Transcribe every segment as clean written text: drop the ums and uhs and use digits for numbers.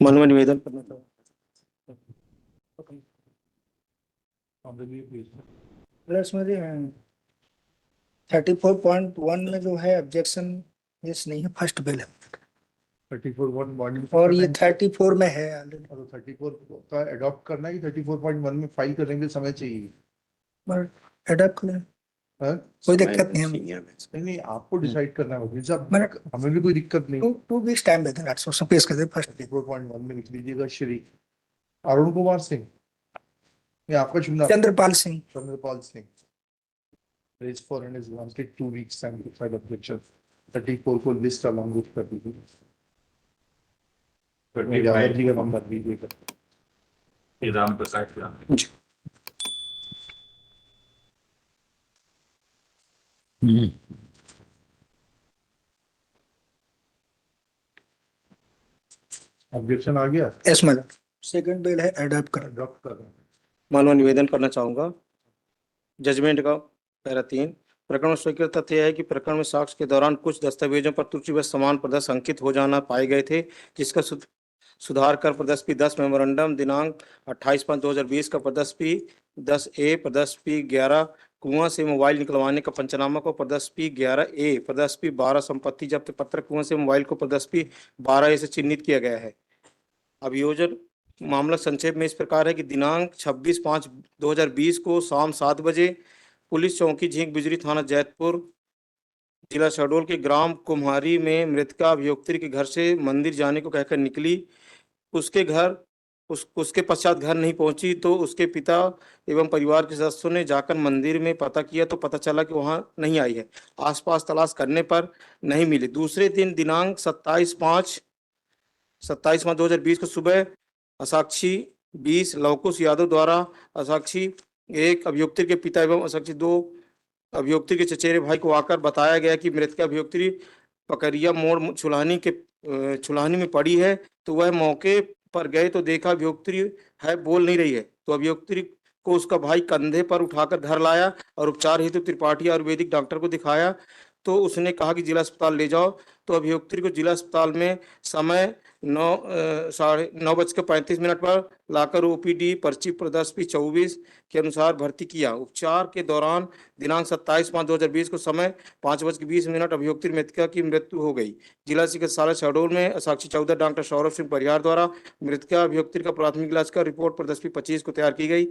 मन में निवेदन करना चाहूँ। इसमें 34.1 में जो है ऑब्जेक्शन यस नहीं है, फर्स्ट बिल है 34.1 और ये 34 में है ऑलरेडी। 34 का अडॉप्ट करना है कि 34.1 में फाइल करने के लिए समय चाहिए? पर एडॉप्ट करें, हाँ? कोई दिक्कत नहीं है। नहीं, आपको डिसाइड करना है वकील साहब, मैंने- हमें भी कोई दिक्कत नहीं। 2 वीक्स टाइम देते हैं, उसमें पेश कर दे फर्स्ट। 34.1 में लिख लीजिएगा श्री अरुण कुमार सिंह, ये आपका चुनाव। Chandrapal Singh. Chandrapal Singh raised for and is wanted 2 weeks time to file objection. 34 को लिस्ट अलॉन्ग विथ कर दीजिए। यादव जी का नंबर दीजिएगा। राम प्रसाद का ऑब्जेक्शन आ गया, यस मैडम, सेकंड बिल है अडॉप्ट कर। अडॉप्ट कर रहे हैं। मन में निवेदन करना चाहूंगा। जजमेंट का पैरा 3 प्रकरण में स्वीकृत तथ्य है कि प्रकरण में साक्ष्य के दौरान कुछ दस्तावेजों पर त्रुटिवश समान प्रदर्श अंकित हो जाना पाए गए थे, जिसका सुधार कर प्रदर्श पी 10 मेमोरेंडम दिनांक 28/5/2020 का प्रदर्श पी 10A प्रदर्श पी 11 कुआं से मोबाइल निकलवाने का पंचनामा को प्रदर्श पी 11A प्रदर्श पी 12 संपत्ति जब्त पत्र कुआं से मोबाइल को प्रदर्श पी 12A से चिन्हित किया गया है। अभियोजन मामला संक्षेप में इस प्रकार है कि दिनांक 26/5/2020 को शाम 7 बजे पुलिस चौकी झींक बिजरी थाना जैतपुर जिला शहडोल के ग्राम कुम्हारी में मृतका अभियोक्त्री के घर से मंदिर जाने को कहकर निकली। उसके पश्चात घर नहीं पहुंची तो उसके पिता एवं परिवार के सदस्यों ने जाकर मंदिर में पता किया तो पता चला कि वहां नहीं आई है। आसपास तलाश करने पर नहीं मिली। दूसरे दिन दिनांक 27/5/2020 को सुबह असाक्षी 20 लवकुश यादव द्वारा असाक्षी 1 अभियोक्त्री के पिता एवं असाक्षी 2 अभियोक्त्री के चचेरे भाई को आकर बताया गया कि मृतक अभियोक्त्री पकरिया मोड़ छुलानी में पड़ी है। तो वह मौके पर गए तो देखा अभियोक्त्री है, बोल नहीं रही है। तो अभियोक्त्री को उसका भाई कंधे पर उठाकर घर लाया और उपचार हेतु त्रिपाठी आयुर्वेदिक डॉक्टर को दिखाया तो उसने कहा कि जिला अस्पताल ले जाओ। तो अभियोक्त्री को जिला अस्पताल में समय 9:35 पर लाकर ओपीडी पर्ची प्रदर्श पी 24 के अनुसार भर्ती किया। उपचार के दौरान दिनांक 27/5/2020 को समय 5:20 अभियोक्त्री मृतका की मृत्यु हो गई। जिला चिकित्सालय शहडोल में साक्षी 14 डॉक्टर सौरभ सिंह परिहार द्वारा मृतका अभियोक्त्री का प्राथमिक इलाज कर रिपोर्ट प्रदर्श पी 25 को तैयार की गई।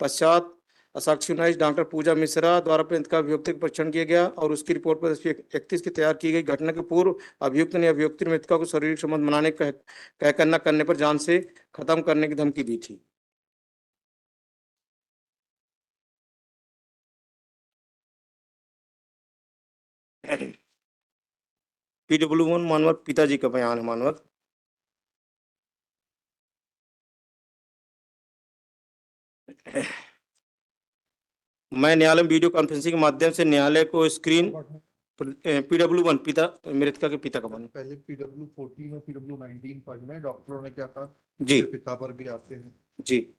पश्चात साक्षी 19 डॉक्टर पूजा मिश्रा द्वारा मृतका अभियोक्त्री का परीक्षण किया गया और उसकी रिपोर्ट प्रदर्श पी 31 की तैयार की गई। घटना के पूर्व अभियुक्त ने अभियोक्त्री मृतका को शारीरिक संबंध बनाने कहकर न करने पर जान से खत्म करने की धमकी दी थी। PW1 मानवत पिताजी का बयान है। मानवत मैं न्यायालय में वीडियो कॉन्फ्रेंसिंग के माध्यम से न्यायालय को स्क्रीन PW1 पिता मृतका के पिता का बयान। पहले PW14 और PW19 पढ़ना है, डॉक्टरों ने क्या कहा जी पिता पर भी आते हैं। जी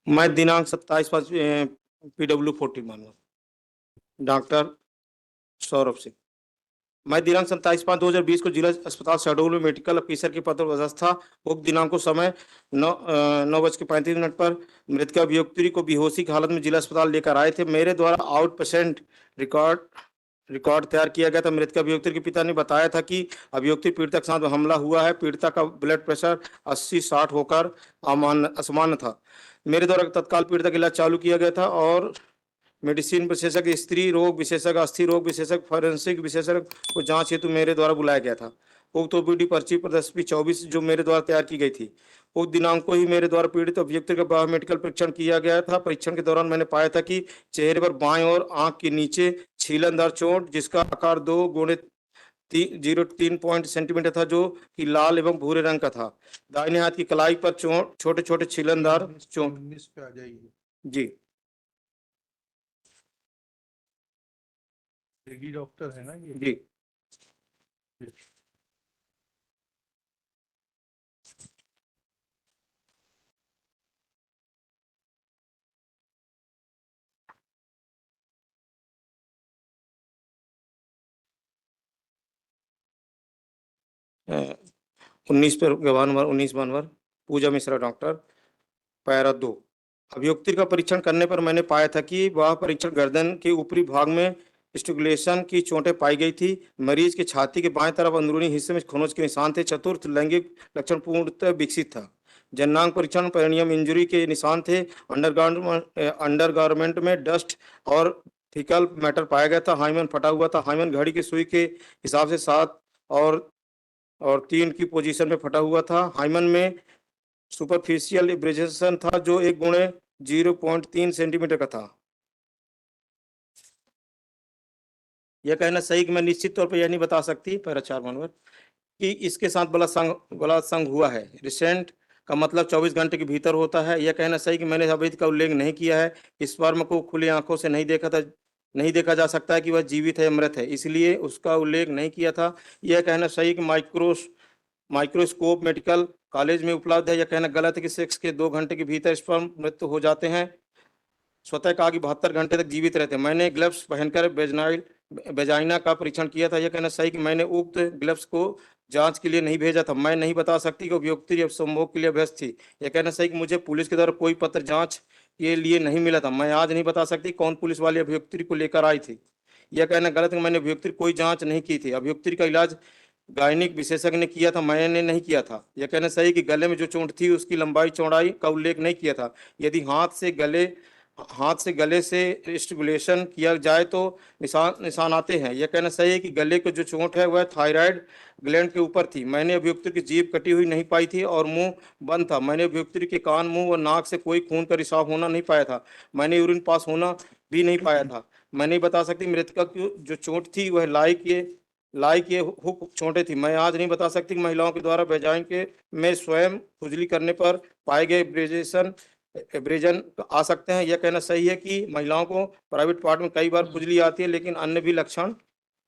मैं दिनांक 27 PW14 मानव डॉक्टर सौरभ सिंह। मैं दिनांक 27/5/2020 को जिला अस्पताल शहडोल में मेडिकल ऑफिसर के पद पर व्यवस्था उक्त दिनांक को समय 9:35 पर मृतका अभियोक्त्री को बेहोशी की हालत में जिला अस्पताल लेकर आए थे। मेरे द्वारा आउट पेशेंट रिकॉर्ड तैयार किया गया था। मृतका अभियोक्त्री के पिता ने बताया था कि अभियोक्त्री पीड़िता के साथ हमला हुआ है। पीड़िता का ब्लड प्रेशर 80-60 होकर असामान्य था। मेरे द्वारा तत्काल पीड़िता का इलाज चालू किया गया था और मेडिसिन विशेषज्ञ, स्त्री रोग विशेषज्ञ, अस्थि रोग विशेषज्ञ, फॉरेंसिक विशेषज्ञ को जांच हेतु मेरे द्वारा बुलाया गया था। उक्त ओपीडी पर्ची प्रदर्श पी 24 जो मेरे द्वारा तैयार की गई थी, उस दिनांक को ही मेरे द्वारा पीड़ित अभियुक्त का बायोमेडिकल परीक्षण किया गया था। परीक्षण के दौरान मैंने पाया था कि चेहरे पर बाएं और आंख के नीचे छीलनदार चोट जिसका आकार 2x0.3 सेंटीमीटर था, जो कि लाल एवं भूरे रंग का था। दाहिने हाथ की कलाई पर चोट छोटे छोटे छीलनदार चोट। 19 पे आ जाइए जी डॉक्टर है ना ये। जी 19 पर गवाह नंबर 19 बनवर पूजा मिश्रा डॉक्टर पैरा 2। अभियुक्ति का परीक्षण करने पर मैंने पाया था कि वह परीक्षण गर्दन के ऊपरी भाग में स्ट्रैंगुलेशन की चोटें पाई गई थी। मरीज की छाती के बाएं तरफ अंदरूनी हिस्से में खरोंच के निशान थे। चतुर्थ लैंगिक लक्षण पूर्णतः विकसित था। जननांग परीक्षण पेरिनियम इंजरी के निशान थे। अंडरगारमेंट में डस्ट और फीकल मैटर पाया गया था। हाइमन फटा हुआ था। हाइमन घड़ी की सुई के हिसाब से 7 और 3 की पोजीशन में फटा हुआ था। हाइमन में सुपरफिशियल एब्रेजन था जो 1/0.3 सेंटीमीटर का था। यह कहना सही कि मैं निश्चित तौर पर यह नहीं बता सकती पैरा 4 मनवर कि इसके साथ बलात्संग हुआ है। रिसेंट का मतलब 24 घंटे के भीतर होता है। यह कहना सही कि मैंने अवैध का उल्लेख नहीं किया है। स्पर्म को खुली आंखों से नहीं देखा जा सकता है कि वह जीवित है या मृत है, इसलिए उसका उल्लेख नहीं किया था। यह कहना सही कि माइक्रोस्कोप मेडिकल कॉलेज में उपलब्ध है। यह कहना गलत है कि सेक्स के 2 घंटे के भीतर स्पर्म मृत्यु हो जाते हैं। स्वतः कहा कि 72 घंटे तक जीवित रहते हैं। मैंने ग्लव्स पहनकर वेजाइना का परीक्षण किया था। यह कहना सही कि मैंने उक्त ग्लव्स को जांच के लिए नहीं भेजा था। मैं नहीं बता सकती कि अभियुक्ति संभोग के लिए व्यस्त थी। यह कहना सही कि मुझे पुलिस के द्वारा कोई पत्र जांच के लिए नहीं मिला था। मैं आज नहीं बता सकती कौन पुलिस वाली अभियुक्ति को लेकर आई थी। यह कहना गलत है, मैंने अभियुक्ति कोई जांच नहीं की थी। अभियुक्ति का इलाज गायनिक विशेषज्ञ ने किया था, मैंने नहीं किया था। यह कहना सही कि गले में जो चोट थी उसकी लंबाई चौड़ाई का उल्लेख नहीं किया था। यदि हाथ से गले से स्टिमुलेशन किया जाए तो निशान आते हैं। यह कहना सही है कि गले की जो चोट है वह थायराइड ग्लैंड के ऊपर थी। मैंने अभियुक्त की जीभ कटी हुई नहीं पाई थी और मुंह बंद था। मैंने अभियुक्त के कान, मुंह और नाक से कोई खून का रिसाव होना नहीं पाया था। मैंने यूरिन पास होना भी नहीं पाया था। मैं नहीं बता सकती मृतका की जो चोट थी वह लाई के हुक चोटें थी। मैं आज नहीं बता सकती कि महिलाओं के द्वारा वेजाइन के में स्वयं खुजली करने पर पाए गए एब्रेजन आ सकते हैं। यह कहना सही है कि महिलाओं को प्राइवेट पार्ट में कई बार खुजली आती है लेकिन अन्य भी लक्षण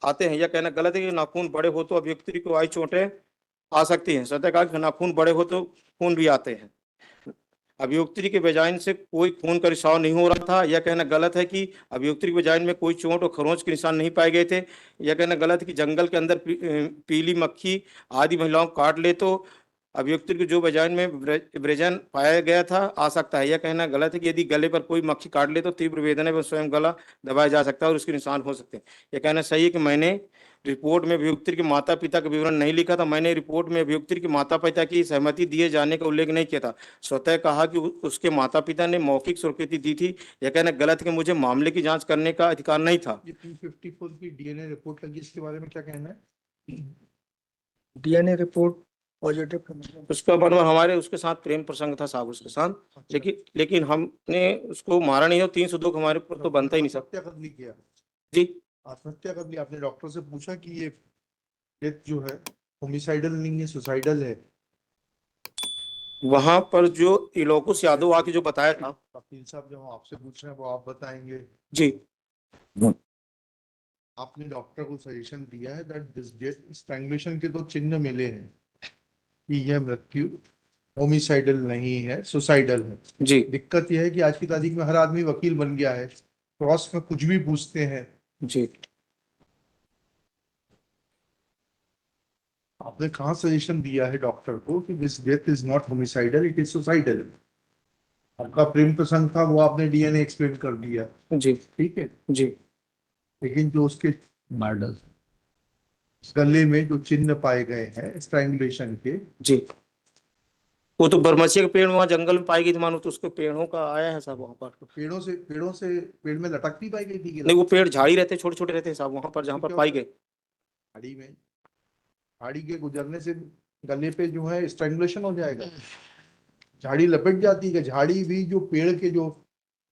आते हैं। यह कहना गलत है कि नाखून बड़े हो तो अभियुक्ति को आई चोटें आ सकती हैं। सत्य कहा कि नाखून बड़े हो तो खून भी आते हैं। अभियुक्ति के वेजाइन से कोई खून का रिसाव नहीं हो रहा था। यह कहना गलत है कि अभियुक्ति के वेजाइन में कोई चोट और खरोंच के निशान नहीं पाए गए थे। यह कहना गलत है कि जंगल के अंदर पीली मक्खी आदि महिलाओं को काट ले तो अभियुक्त की जो वेजाइन में एब्रेजन पाया गया था आ सकता है। यह कहना गलत है कि यदि गले पर कोई मक्खी काट ले तो तीव्र वेदना एवं स्वयं गला दबाया जा सकता है और उसके निशान हो सकते हैं। यह कहना सही है कि मैंने रिपोर्ट में अभियुक्त के माता पिता का विवरण नहीं लिखा था। मैंने रिपोर्ट में अभियुक्त के माता पिता की सहमति दिए जाने का उल्लेख नहीं किया था। स्वतः कहा कि उसके माता पिता ने मौखिक स्वीकृति दी थी। यह कहना गलत है कि मुझे मामले की जांच करने का अधिकार नहीं था। ये 254 की डीएनए रिपोर्ट लगी, इसके बारे में क्या कहना है? डीएनए रिपोर्ट पॉजिटिव उसका मतलब हमारे उसके साथ प्रेम प्रसंग था साहब उसके साथ, लेकिन हमने उसको मारा नहीं और 302 हमारे ऊपर तो बनता ही नहीं सब। आत्महत्या कब किया जी, आत्महत्या कब आपने डॉक्टर से पूछा कि ये डेथ जो है होमिसाइडल नहीं है, सुसाइडल है? वहां पर जो इलोकुस यादव आके जो बताया था। वकील साहब जो आपसे पूछ रहे हैं वो आप बताएंगे। जी, आपने डॉक्टर को सजेशन दिया है दैट दिस डेथ स्ट्रैंगुलेशन के तो चिन्ह मिले हैं कि यह मृत्यु होमिसाइडल नहीं है, सुसाइडल है। जी, दिक्कत यह है कि आज की तारीख में हर आदमी वकील बन गया है, क्रॉस में कुछ भी पूछते हैं। जी। आपने कहाँ सजेशन दिया है डॉक्टर को कि this death is not homicidal, it is suicidal? आपका प्रेम प्रसंग था वो आपने डीएनए एक्सप्लेन कर दिया, जी, ठीक है, जी, लेकिन जो उसके मर्डर गले में जो चिन्ह पाए गए हैं स्ट्रैंगुलेशन के, जी, वो तो बरमसिया के पेड़ वहां जंगल में पाई गई थी मानो, तो उसके पेड़ों का आया है साहब वहां पर। पेड़ों से पेड़ में लटकती पाई गई थी? नहीं, वो पेड़ झाड़ी रहते, छोटे छोटे रहते हैं साहब वहां पर जहां पर पाई गए। झाड़ी में, झाड़ी के गुजरने से गले पे जो है स्ट्रैंगुलेशन हो जाएगा? झाड़ी लपेट जाती है? झाड़ी भी जो पेड़ के जो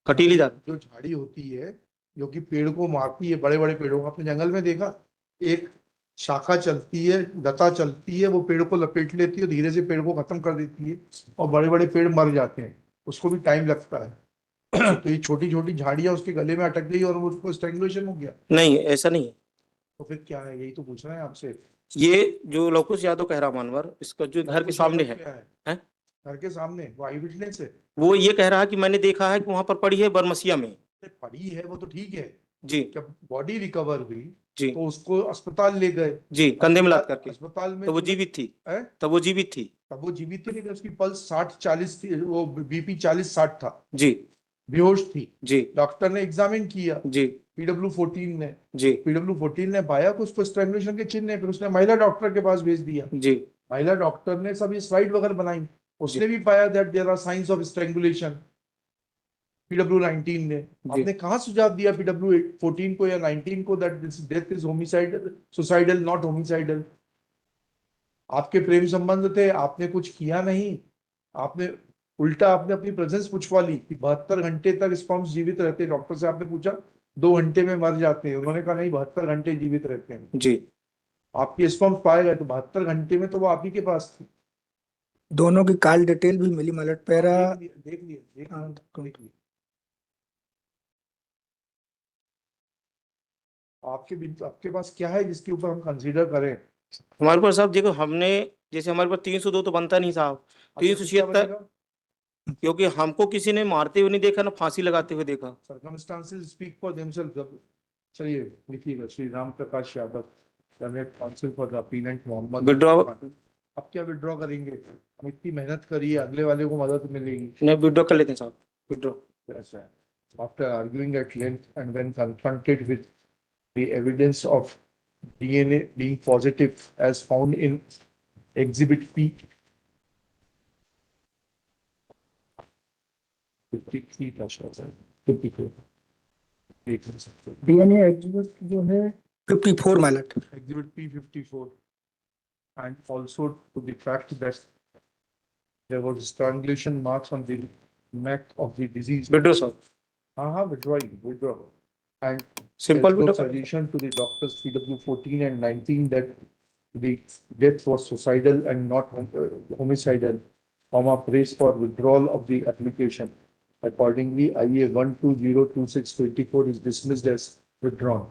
कटीलीदार जो झाड़ी होती है जो कि पेड़ को मारती है, बड़े बड़े पेड़ों को आपने जंगल में देखा, एक शाखा चलती है, लता चलती है, वो पेड़ को लपेट लेती है, धीरे से पेड़ को खत्म कर देती है और बड़े बड़े पेड़ मर जाते हैं, उसको भी टाइम लगता है। तो ये छोटी छोटी झाड़ियां उसके गले में अटक गई और उसको स्ट्रैंगुलेशन हो गया? नहीं, ऐसा नहीं है। तो फिर क्या है, यही तो पूछ रहे हैं आपसे। ये जो लौकुश यादव कह रहा मानवर, इसका जो घर के सामने है, हैं? घर के सामने वो आई विटनेस है? वो ये कह रहा है कि मैंने देखा है कि वहां पर पड़ी है बरमसिया में। पड़ी है वो तो ठीक है, जी जब बॉडी रिकवर हुई जी तो उसको अस्पताल ले गए। जी, कंधे में लात करके। अस्पताल में तो वो तुरंत- जीवित थी, है? तब वो जीवित थी। तब वो जीवित थी लेकिन उसकी पल्स 60-40 थी, वो बीपी 40-60 था, जी बेहोश थी। जी डॉक्टर ने एग्जामिन किया, जी PW14 ने, जी PW14 ने पाया कि उसको स्ट्रैंगुलेशन के चिन्ह है, फिर उसने महिला डॉक्टर के पास भेज दिया। जी महिला डॉक्टर ने सभी स्लाइड वगैरह बनाई, उसने भी पाया that there are signs of strangulation. PW19 ने, जी आपने कहाँ सुझाव दिया PW14 को या 19 को that this death is homicidal, suicidal, not homicidal? आपके प्रेम संबंध थे, आपने कुछ किया नहीं, आपने उल्टा आपने अपनी प्रेजेंस पूछवा ली कि 72 घंटे तक स्पर्म्स जीवित रहते हैं। डॉक्टर से आपने पूछा 2 घंटे में मर जाते हैं, उन्होंने कहा नहीं 72 घंटे जीवित रहते हैं। जी आपके स्पर्म्स पाए गए तो 72 घंटे में तो वो आप ही के पास थी। दोनों की कॉल डिटेल भी मिली मलट पैरा। देख लिया हाँ, देख लिया। आपके पास क्या है जिसके ऊपर हम कंसीडर करें? हमारे पास साहब देखो, हमने जैसे हमारे पास 302 तो बनता नहीं साहब, आगे फिर क्या 376, बनेगा? क्योंकि हमको किसी ने मारते हुए नहीं देखा ना फांसी लगाते हुए देखा। Circumstances speak for themselves. चलिए लिखिएगा, Shri Ram Prakash Yadav, counsel for the appellant Mohammad. Withdraw अब क्या विड्रॉ करेंगे? हम इतनी मेहनत करिए, अगले वाले को मदद मिलेगी। नहीं, विड्रॉ कर लेते हैं साहब, withdraw. After arguing at length and when confronted with the evidence of DNA being positive as found in Exhibit P 53 54 DNA exhibit जो है 54 मलट। Exhibit P54, and also to the fact that there was strangulation marks on the neck of the deceased. Withdraw साहब, हाँ, withdraw. And simple there's no withdraw. suggestion to the doctors PW14 and 19 that the death was suicidal and not homicidal. Praise for withdrawal of the application. Accordingly, IA 1202624 is dismissed as withdrawn.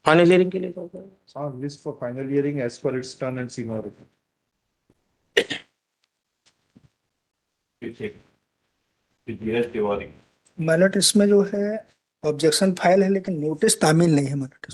Final hearing के लिए List for final hearing as per its turn and seniority. धीरज तिवारी। मलट इसमें जो है objection file है लेकिन notice तामील नहीं है मलट।